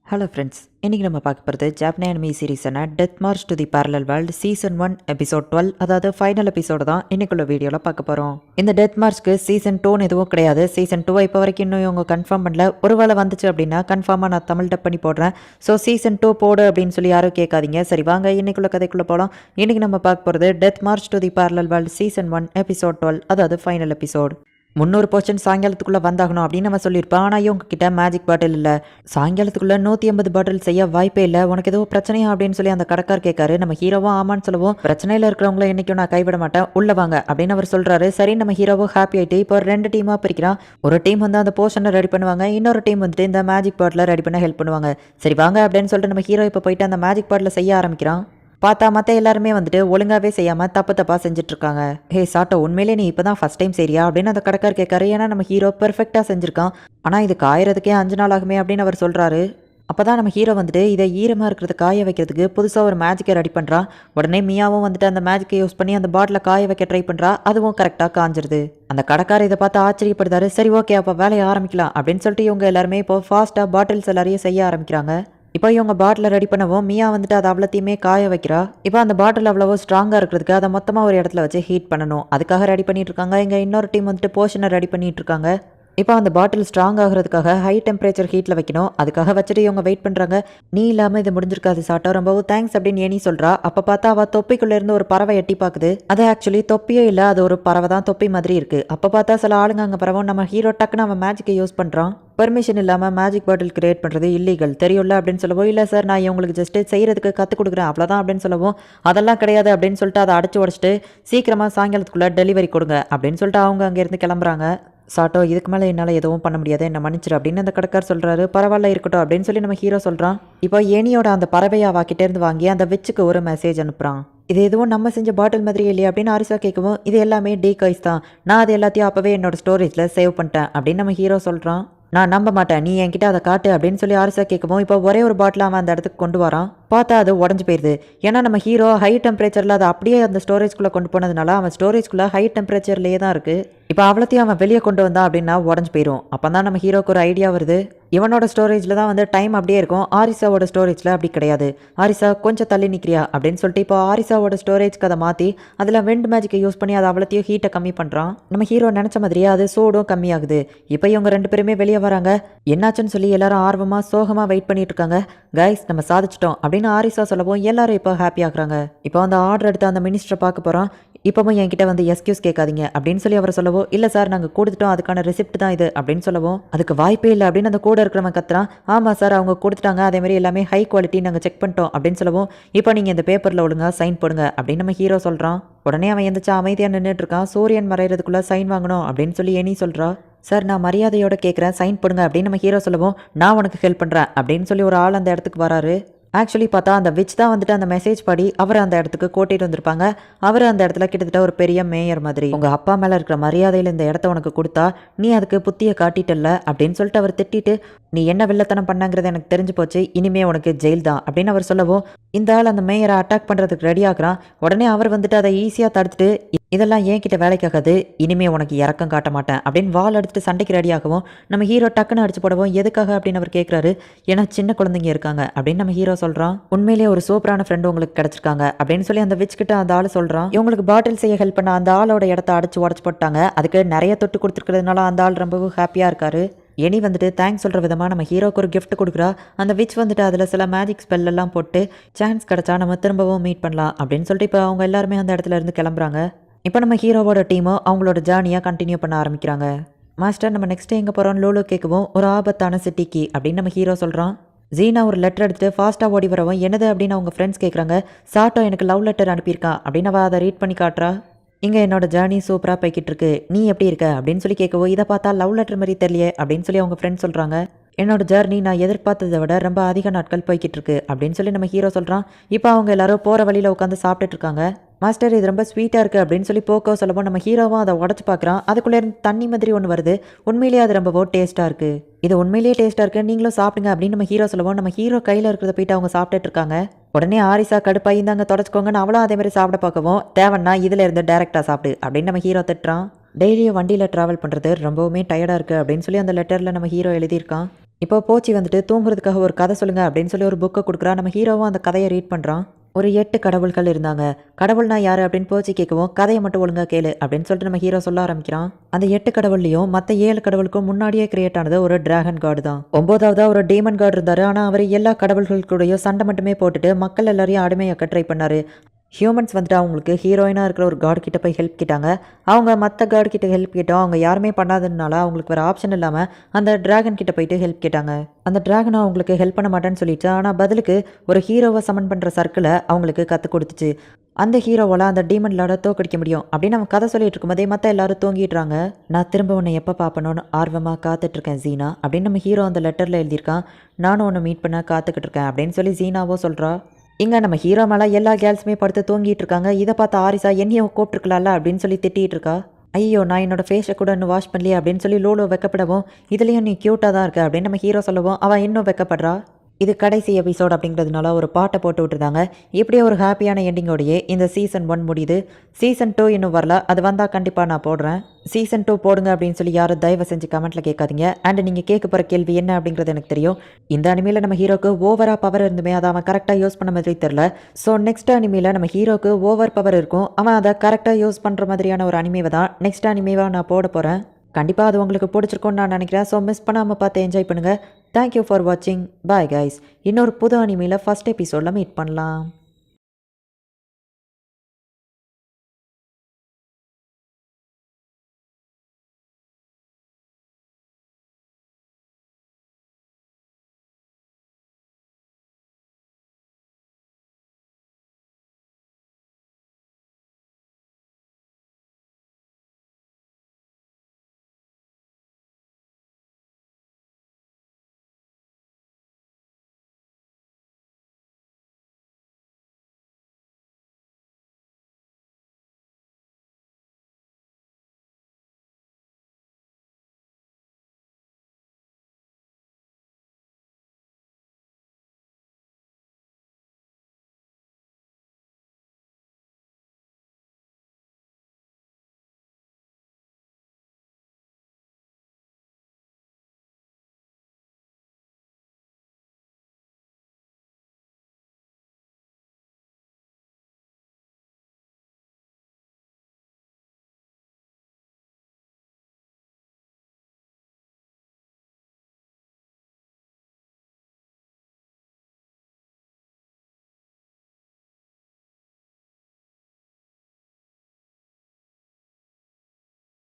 Hello friends, இன்றைக்கி நம்ம பார்க்க போகிறது ஜாப்பனி அனிமி சீரீஸான death march to the parallel world season 1 episode 12, அதாவது ஃபைனல் எபிசோடு தான் இன்னைக்குள்ள வீடியோவில் பார்க்க போகிறோம். இந்த டெத் மார்ச்க்கு சீசன் 2 எதுவும் கிடையாது. சீசன் 2 இப்போ வரைக்கும் இன்னும் இவங்க கன்ஃபார்ம் பண்ணல. ஒருவேளை வந்துச்சு அப்படின்னா கன்ஃபார்மாக நான் தமிழ் டப் பண்ணி போடுறேன். ஸோ சீசன் 2 போடு அப்படின்னு சொல்லி யாரும் கேட்காதீங்க. சரி வாங்க இன்னைக்குள்ள கதைக்குள்ளே போகலாம். இன்றைக்கி நம்ம பார்க்க போகிறது death march to the parallel world season 1 episode 12, அதாவது ஃபைனல் எபிசோடு. 300% சாயங்காலத்துக்குள்ளே வந்தாகணும் அப்படின்னு நம்ம சொல்லியிருப்போம். ஆனால் இவங்க கிட்ட மேஜிக் பாட்டில் இல்லை. சாயங்காலத்துக்குள்ளே 180 பாட்டில் செய்ய வாய்ப்பே இல்லை. உனக்கு ஏதோ பிரச்சனையா அப்படின்னு சொல்லி அந்த கடைக்கார் கேட்காரு. நம்ம ஹீரோவும் ஆமான்னு சொல்லுவோம். பிரச்சனையில் இருக்கிறவங்கள என்றைக்கும் நான் கைவிட மாட்டேன், உள்ள வாங்க அப்படின்னு அவர் சொல்கிறாரு. சரி, நம்ம ஹீரோவும் ஹாப்பி ஆகிட்டு இப்போ 2 டீமாக பிரிக்கிறான். ஒரு டீம் வந்து அந்த போர்ஷனை ரெடி பண்ணுவாங்க, இன்னொரு டீம் வந்துட்டு இந்த மேஜிக் பாட்டில் ரெடி பண்ண ஹெல்ப் பண்ணுவாங்க. சரி வாங்க அப்படின்னு சொல்லிட்டு நம்ம ஹீரோ இப்போ போயிட்டு அந்த மேஜிக் பாட்டில் செய்ய ஆரம்பிக்கிறான். பார்த்தா மற்ற எல்லாருமே வந்துட்டு ஒழுங்காகவே செய்யாமல் தப்பாக செஞ்சுட்ருக்காங்க. ஹே சாட்டோ, உண்மையிலே நீ இப்போ தான் ஃபஸ்ட் டைம் சரியா அப்படின்னு அந்த கடைக்கார் கேட்காரு. ஏன்னா நம்ம ஹீரோ பெர்ஃபெக்டாக செஞ்சுருக்கான். ஆனால் இது காயறதுக்கே 5 நாள் ஆகுமே அப்படின்னு அவர் சொல்கிறாரு. அப்போ தான் நம்ம ஹீரோ வந்துட்டு இதை ஈரமாக இருக்கிறது காய வைக்கிறதுக்கு புதுசாக ஒரு மேஜிக்கை ரெடி பண்ணுறான். உடனே மியாவும் வந்துட்டு அந்த மேஜிக்கை யூஸ் பண்ணி அந்த பாட்டில் காய வைக்க ட்ரை பண்ணுறா. அதுவும் கரெக்டாக காஞ்சிருது. அந்த கடைக்காரர் இதை பார்த்து ஆச்சரியப்படுதாரு. சரி ஓகே, அப்போ வேலையை ஆரம்பிக்கலாம் அப்படின்னு சொல்லிட்டு இவங்க எல்லாருமே இப்போ ஃபாஸ்ட்டாக பாட்டில்ஸ் எல்லாரையும் செய்ய ஆரம்பிக்கிறாங்க. இப்போ இவங்க பாட்டில் ரெடி பண்ணவும் மியா வந்துட்டு அதை அவ்வளோத்தையுமே காய வைக்கிறா. இப்போ அந்த பாட்டில் அவ்வளவோ ஸ்ட்ராங்காக இருக்கிறதுக்கு அதை மொத்தமாக ஒரு இடத்துல வச்சு ஹீட் பண்ணணும். அதுக்காக ரெடி பண்ணிட்டு இருக்காங்க. இங்கே இன்னொரு டீம் வந்துட்டு போர்ஷனை ரெடி பண்ணிட்டு இருக்காங்க. இப்போ அந்த பாட்டில் ஸ்ட்ராங் ஆகிறதுக்காக ஹை டெம்பரேச்சர் ஹீட்டில் வைக்கணும். அதுக்காக வச்சுட்டு இவங்க வெயிட் பண்ணுறாங்க. நீ இல்லாமல் இது முடிஞ்சிருக்காது சாட்டோ, ரொம்பவும் தேங்க்ஸ் அப்படின்னு ஏனி சொல்கிறா. அப்போ பார்த்தா அவள் தொப்பிக்குள்ளேருந்து ஒரு பறவை எட்டி பார்க்குது. அது ஆக்சுவலி தொப்பியே இல்லை, அது ஒரு பறவை தான், தொப்பி மாதிரி இருக்குது. அப்போ பார்த்தா சில ஆளுங்க அங்கே பறவை. நம்ம ஹீரோ டக்குன்னு அவன் மேஜிக்கை யூஸ் பண்ணுறான். பெர்மிஷன் இல்லாமல் மேஜிக் பாட்டில் கிரியேட் பண்ணுறது இல்லீகல் தெரியும்ல அப்படின்னு சொல்லவும், இல்லை சார் நான் இவங்களுக்கு ஜஸ்ட்டு செய்கிறதுக்கு கற்றுக் கொடுக்குறேன் அவ்வளோதான் அப்படின்னு சொல்லவும், அதெல்லாம் கிடையாது அப்படின்னு சொல்லிட்டு அதை அடைச்சி உடச்சிட்டு சீக்கிரமாக சாயங்காலத்துக்குள்ளே டெலிவரி கொடுங்க அப்படின்னு சொல்லிட்டு அவங்க அங்கேருந்து கிளம்புறாங்க. சாட்டோ, இதுக்கு மேலே என்னால் எதுவும் பண்ண முடியாது, என்ன மன்னிச்சிரு அப்படின்னு அந்த கடைக்கார் சொல்கிறாரு. பரவாயில்ல இருக்கட்டும் அப்படின்னு சொல்லி நம்ம ஹீரோ சொல்கிறான். இப்போ ஏனியோட அந்த பறவையை வாக்கிட்டேருந்து வாங்கி அந்த விச்சுக்கு ஒரு மெசேஜ் அனுப்புகிறான். இது எதுவும் நம்ம செஞ்ச பாட்டில் மாதிரி இல்லையா அப்படின்னு ஆரிசா கேட்கவும், இது எல்லாமே டீகாய்ஸ் தான், நான் அது எல்லாத்தையும் அப்போவே என்னோட ஸ்டோரேஜில் சேவ் பண்ணிட்டேன் அப்படின்னு நம்ம ஹீரோ சொல்கிறான். நான் நம்ப மாட்டேன், நீ என்கிட்ட அதை காட்டு அப்படின்னு சொல்லி ஆரிசா கேட்கவும், இப்போ ஒரே ஒரு பாட்டில் அவன் அந்த இடத்துக்கு கொண்டு வரான். பார்த்தா அது உடஞ்சி போயிடுது. ஏன்னா நம்ம ஹீரோ ஹை டெம்பரேச்சரில் அதை அப்படியே அந்த ஸ்டோரேஜ்குள்ளே கொண்டு போனதுனால அவன் ஸ்டோரேஜ்குள்ளே ஹை டெம்பரேச்சர்லேயே தான் இருக்குது. இப்போ அவ்வளோத்தையும் அவன் வெளியே கொண்டு வந்தான் அப்படின்னா உடஞ்சி போயிடும். அப்போ தான் நம்ம ஹீரோக்கு ஒரு ஐடியா வருது. இவனோட ஸ்டோரேஜில் தான் வந்து டைம் அப்படியே இருக்கும், ஆரிசாவோட ஸ்டோரேஜில் அப்படி கிடையாது. ஆரிசா கொஞ்சம் தள்ளி நிற்கிறியா அப்படின்னு சொல்லிட்டு இப்போ ஆரிசாவோட ஸ்டோரேஜ்க்கு அதை மாற்றி அதில் வெண்ட் மேஜிக்கை யூஸ் பண்ணி அதை அவ்வளோத்தையும் ஹீட்டை கம்மி பண்ணுறான். நம்ம ஹீரோ நினச்ச மாதிரியே அது சூடும் கம்மியாகுது. இப்போ இவங்க 2 பேருமே வெளியே வராங்க. என்னாச்சுன்னு சொல்லி எல்லாரும் ஆர்வமாக சோகமாக வெயிட் பண்ணிட்டு இருக்காங்க. கைஸ், நம்ம சாதிச்சிட்டோம் அப்படின்னு ஆரிசா சொல்லவும் எல்லாரும் இப்போ ஹாப்பி ஆகுறாங்க. இப்போ அந்த ஆர்டர் எடுத்து அந்த மினிஸ்டரை பார்க்க போகிறோம். இப்போவும் என்கிட்ட வந்து எஸ்கியூஸ் கேட்காதீங்க அப்படின்னு சொல்லி அவர் சொல்லவும், இல்லை சார் நாங்கள் கொடுத்துட்டோம், அதுக்கான ரெசிப்ட் தான் இது அப்படின்னு சொல்லவும், அதுக்கு வாய்ப்பே இல்லை அப்படின்னு அந்த கூட இருக்கிறவன் கத்துறான். ஆமாம் சார், அவங்க கொடுத்துட்டாங்க, அதேமாதிரி எல்லாமே ஹை குவாலிட்டி, நாங்கள் செக் பண்ணிட்டோம் அப்படின்னு சொல்லவும், இப்போ நீங்கள் இந்த பேப்பரில் ஒழுங்கா சைன் போடுங்க அப்படின்னு நம்ம ஹீரோ சொல்கிறான். உடனே அவன் எந்திரிச்சு அமைதியாக நின்றுட்டு இருக்கான். சூரியன் மறைகிறதுக்குள்ளே சைன் வாங்கணும் அப்படின்னு சொல்லி ஏனி சொல்கிறா. சார் நான் மரியாதையோட கேட்குறேன், சைன் போடுங்க அப்படின்னு நம்ம ஹீரோ சொல்லவும், நான் உனக்கு ஹெல்ப் பண்ணுறேன் அப்படின்னு சொல்லி ஒரு ஆள் அந்த இடத்துக்கு வராரு. ஆக்சுவலி பார்த்தா அந்த விச் தான் வந்துட்டு அந்த மெசேஜ் படி அவர் அந்த இடத்துக்கு கூட்டிகிட்டு வந்திருப்பாங்க. அவர் அந்த இடத்துல கிட்டத்தட்ட ஒரு பெரிய மேயர் மாதிரி. உங்கள் அப்பா மேலே இருக்கிற மரியாதையில் இந்த இடத்த உனக்கு கொடுத்தா நீ அதுக்கு புத்தியை காட்டிட்டல அப்படின்னு சொல்லிட்டு அவர் திட்டிட்டு, நீ என்ன வில்லத்தனம் பண்ணாங்கிறது எனக்கு தெரிஞ்சு போச்சு, இனிமே உனக்கு ஜெயில் தான் அப்படின்னு அவர் சொல்லவும், இந்த ஆள் அந்த மேயரை அட்டாக் பண்ணுறதுக்கு ரெடி ஆகுறான். உடனே அவர் வந்துட்டு அதை ஈஸியாக தடுத்துட்டு, இதெல்லாம் ஏன் கிட்ட வேலைக்காகாது, இனிமே உனக்கு இறக்கம் காட்ட மாட்டேன் அப்படின்னு வால் எடுத்துட்டு சண்டைக்கு ரெடியாகவும், நம்ம ஹீரோ டக்குன்னு அடிச்சு போடவும், எதுக்காக அப்படின்னு அவர் கேட்குறாரு. ஏன்னா சின்ன குழந்தைங்க இருக்காங்க அப்படின்னு நம்ம ஹீரோ சொல்கிறான். உண்மையிலேயே ஒரு சூப்பரான ஃப்ரெண்டு உங்களுக்கு கிடைச்சிருக்காங்க அப்படின்னு சொல்லி அந்த விச் கிட்ட அந்த ஆள் சொல்கிறான். இவங்களுக்கு பாட்டில் செய்ய ஹெல்ப் பண்ண அந்த ஆளோட இடத்த அடிச்சு உடச்சு போட்டாங்க. அதுக்கு நிறைய தொட்டு கொடுத்துருக்கிறதுனால அந்த ஆள் ரொம்பவும் ஹாப்பியாக இருக்காரு. எனி வந்துட்டு தேங்க்ஸ் சொல்கிற விதமாக நம்ம ஹீரோக்கு ஒரு கிஃப்ட் கொடுக்குறா. அந்த விச் வந்துட்டு அதில் சில மேஜிக் ஸ்பெல்லாம் போட்டு சான்ஸ் கிடச்சா நம்ம திரும்பவும் மீட் பண்ணலாம் அப்படின்னு சொல்லிட்டு இப்போ அவங்க எல்லாருமே அந்த இடத்துல இருந்து கிளம்புறாங்க. இப்போ நம்ம ஹீரோவோட டீமோ அவங்களோட ஜேர்னியாக கண்டினியூ பண்ண ஆரம்பிக்கிறாங்க. மாஸ்டர், நம்ம நெக்ஸ்ட் எங்கே போகிறோம் லோலோ கேட்கவும், ஒரு ஆபத்தான சிட்டிக்கு அப்படின்னு நம்ம ஹீரோ சொல்கிறான். ஜீனா ஒரு லெட்டர் எடுத்துட்டு ஃபாஸ்ட்டாக ஓடி வரவும், என்னது அப்படின்னு அவங்க ஃப்ரெண்ட்ஸ் கேட்குறாங்க. சாட்டோ எனக்கு லவ் லெட்டர் அனுப்பியிருக்கான் அப்படின்னு அவள் அதை ரீட் பண்ணி காட்டுறா. இங்கே என்னோட ஜேர்னி சூப்பராக போய்கிட்டு இருக்கு, நீ எப்படி இருக்க அப்படின்னு சொல்லி கேட்கவும், இதை பார்த்தா லவ் லெட்டர் மாதிரி தெரியலையே அப்படின்னு சொல்லி அவங்க ஃப்ரெண்ட்ஸ் சொல்கிறாங்க. என்னோட ஜேர்னி நான் எதிர்பார்த்ததை விட ரொம்ப அதிக நாட்கள் போய்கிட்டு இருக்கு அப்படின்னு சொல்லி நம்ம ஹீரோ சொல்கிறான். இப்போ அவங்க எல்லாரும் போகிற வழியில் உட்காந்து சாப்பிட்டுட்டு இருக்காங்க. மாஸ்டர், இது ரொம்ப ஸ்வீட்டாக இருக்குது அப்படின்னு சொல்லி போக்கோ சொல்லவும், நம்ம ஹீரோவும் அதை உடச்சு பார்க்குறான். அதுக்குள்ளே இருந்து தண்ணி மாதிரி ஒன்று வருது. உண்மையிலேயே அது ரொம்பவோ டேஸ்ட்டாக இருக்குது. இது உண்மையிலேயே டேஸ்ட்டாக இருக்குது, நீங்களும் சாப்பிடுங்க அப்படின்னு நம்ம ஹீரோ சொல்லவும், நம்ம ஹீரோ கையில் இருக்கிறத போயிட்டு அவங்க சாப்பிட்டுட்டு இருக்காங்க. உடனே ஆரிசா கடுப்பாக இந்தாங்க தொடச்சிக்கோங்கன்னு அவளும் அதே மாதிரி சாப்பிட பார்க்கவும், தேவன்னா இதில் இருந்து டேரெக்டாக சாப்பிடு அப்படின்னு நம்ம ஹீரோ திட்டுறான். டெய்லியும் வண்டியில் ட்ராவல் பண்ணுறது ரொம்பவுமே டயர்டாக இருக்குது அப்படின்னு சொல்லி அந்த லெட்டரில் நம்ம ஹீரோ எழுதியிருக்கான். இப்போ போச்சி வந்துட்டு தூங்குறதுக்காக ஒரு கதை சொல்லுங்க அப்படின்னு சொல்லி ஒரு புக்கை கொடுக்குறா. நம்ம ஹீரோவும் அந்த கதையை ரீட் பண்ணுறான். ஒரு 8 கடவுள்கள் இருந்தாங்க. கடவுள்னா யாரு அப்படின்னு போச்சி கேட்கவும், கதையை மட்டும் ஒழுங்கா கேளு அப்படின்னு சொல்லிட்டு நம்ம ஹீரோ சொல்ல ஆரம்பிக்கிறான். அந்த 8 கடவுள்லையும் மற்ற 7 கடவுளுக்கும் முன்னாடியே கிரியேட் ஆனது ஒரு டிராகன் காடு தான். 9வதா ஒரு டீமன் காட் இருந்தாரு. ஆனா அவர் எல்லா கடவுள்கள் கூடயும் சண்டை மட்டுமே போட்டுட்டு மக்கள் எல்லாரையும் அடிமையாக்க ட்ரை பண்ணாரு. ஹியூமன்ஸ் வந்துட்டு அவங்களுக்கு ஹீரோயினாக இருக்கிற ஒரு காட் கிட்ட போய் ஹெல்ப் கேட்டாங்க. அவங்க மற்ற காட் கிட்ட ஹெல்ப் கேட்டோம். அவங்க யாருமே பண்ணாததுனால அவங்களுக்கு வேறு ஆப்ஷன் இல்லாமல் அந்த டிராகன் கிட்ட போயிட்டு ஹெல்ப் கேட்டாங்க. அந்த டிராகனை அவங்களுக்கு ஹெல்ப் பண்ண மாட்டேன்னு சொல்லிட்டு, ஆனால் பதிலுக்கு ஒரு ஹீரோவை சமன் பண்ணுற சர்க்கிளை அவங்களுக்கு கற்றுக் கொடுத்துச்சு. அந்த ஹீரோவால் அந்த டீமன் லார்டை தோக்கடிக்க முடியும் அப்படின்னு நம்ம கதை சொல்லிட்டு இருக்கும்போதே மற்ற எல்லாரும் தூங்கிடுறாங்க. நான் திரும்ப உன்னை எப்போ பார்ப்பணும்னு ஆர்வமாக காத்துட்ருக்கேன் ஜீனா அப்படின்னு நம்ம ஹீரோ அந்த லெட்டரில் எழுதியிருக்கான். நானும் உன்னை மீட் பண்ண காத்துக்கிட்டு இருக்கேன் அப்படின்னு சொல்லி ஜீனாவோ சொல்கிறா. இங்கே நம்ம ஹீரோ மேலே எல்லா கேர்ள்ஸுமே படுத்து தூங்கிட்டு இருக்காங்க. இதை பார்த்து ஆரிசா என்னையும் கூப்பிட்டுருக்கலாம்ல அப்படின்னு சொல்லி திட்டிகிட்டு இருக்கா. ஐயோ நான் என்னோட ஃபேஸை கூட இன்னும் வாஷ் பண்ணலையே அப்படின்னு சொல்லி லோலோ வெக்கப்படவும், இதுலேயும் நீ க்யூட்டாக தான் இருக்க அப்படின்னு நம்ம ஹீரோ சொல்லவும் அவன் இன்னும் வெக்கப்படுறா. இது கடைசி எபிசோட் அப்படிங்கிறதுனால ஒரு பாட்டை போட்டு விட்டுருந்தாங்க. இப்படியே ஒரு ஹாப்பியான எண்டிங்கோடையே இந்த சீசன் 1 முடியுது. சீசன் 2 இன்னும் வரல. அது வந்தால் கண்டிப்பாக நான் போடுறேன். சீசன் 2 போடுங்க அப்படின்னு சொல்லி யாரும் தயவு செஞ்சு கமெண்ட்டில் கேட்காதீங்க. அண்ட் நீங்கள் கேட்க போகிற கேள்வி என்ன அப்படிங்கிறது எனக்கு தெரியும். இந்த அனிமையில் நம்ம ஹீரோக்கு ஓவராக பவர் இருந்துமே அதை அவன் கரெக்டாக யூஸ் பண்ண மாதிரி தெரில. ஸோ நெக்ஸ்ட் அனிமையில் நம்ம ஹீரோக்கு ஓவர் பவர் இருக்கும். அவன் அதை கரெக்டாக யூஸ் பண்ணுற மாதிரியான ஒரு அனிமேவை தான் நெக்ஸ்ட் அனிமேவாக நான் போட போகிறேன். கண்டிப்பாக அது உங்களுக்கு பிடிச்சிருக்கும்னு நான் நினைக்கிறேன். ஸோ மிஸ் பண்ணாமல் பார்த்து என்ஜாய் பண்ணுங்கள். தேங்க்யூ ஃபார் வாட்சிங். Bye guys. இன்னொரு புது அனிமையில் ஃபஸ்ட் எபிசோடில் மீட் பண்ணலாம்.